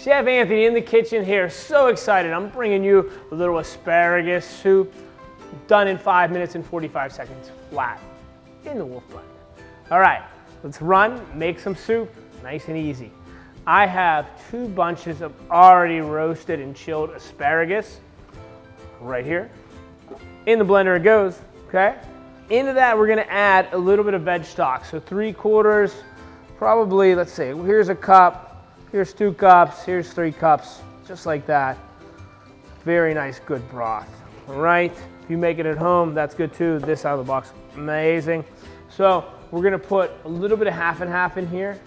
Chef Anthony in the kitchen here, so excited. I'm bringing you a little asparagus soup, done in 5 minutes and 45 seconds, flat, in the Wolf blender. All right, let's run, make some soup, nice and easy. I have 2 bunches of already roasted and chilled asparagus, right here. In the blender it goes, okay? Into that we're gonna add a little bit of veg stock, so 3/4, probably, let's say, here's a cup, here's 2 cups, here's 3 cups, just like that. Very nice, good broth. All right, if you make it at home, that's good too. This out of the box, amazing. So we're gonna put a little bit of half and half in here,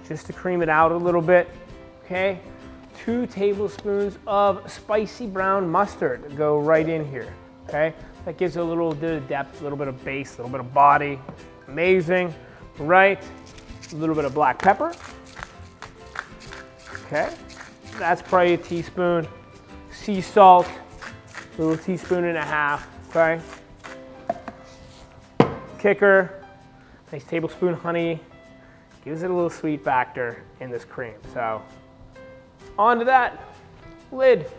just to cream it out a little bit, okay? 2 tablespoons of spicy brown mustard go right in here, okay? That gives it a little bit of depth, a little bit of base, a little bit of body. Amazing, right? A little bit of black pepper. Okay, that's probably a teaspoon. Sea salt, a little teaspoon and a half, okay? Kicker, nice tablespoon honey. Gives it a little sweet factor in this cream. So, onto that, lid.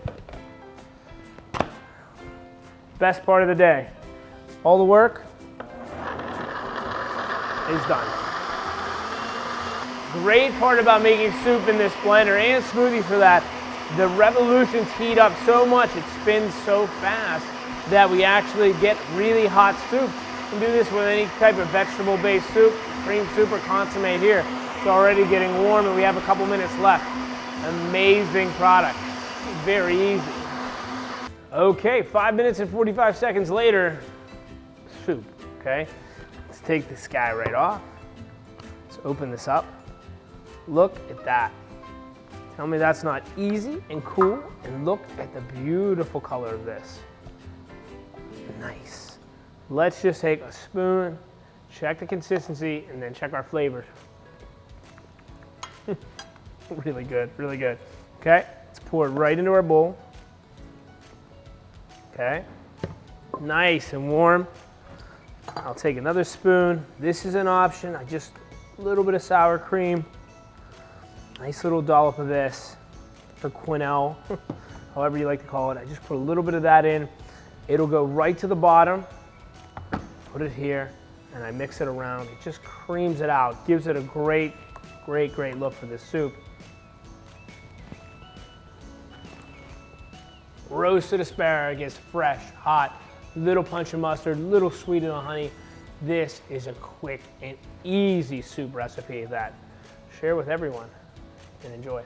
Best part of the day. All the work is done. Great part about making soup in this blender and smoothies for that, the revolutions heat up so much, it spins so fast that we actually get really hot soup. You can do this with any type of vegetable-based soup, cream soup or consomme here. It's already getting warm and we have a couple minutes left. Amazing product, very easy. Okay, 5 minutes and 45 seconds later, soup, okay? Let's take this guy right off. Let's open this up. Look at that. Tell me that's not easy and cool, and look at the beautiful color of this. Nice. Let's just take a spoon, check the consistency, and then check our flavors. Really good, really good. Okay, let's pour it right into our bowl. Okay, nice and warm. I'll take another spoon. This is an option. A little bit of sour cream. Nice little dollop of this, or quenelle, however you like to call it. I just put a little bit of that in. It'll go right to the bottom. Put it here, and I mix it around. It just creams it out. Gives it a great, great, great look for this soup. Roasted asparagus, fresh, hot, little punch of mustard, little sweet in the honey. This is a quick and easy soup recipe that share with everyone and enjoy.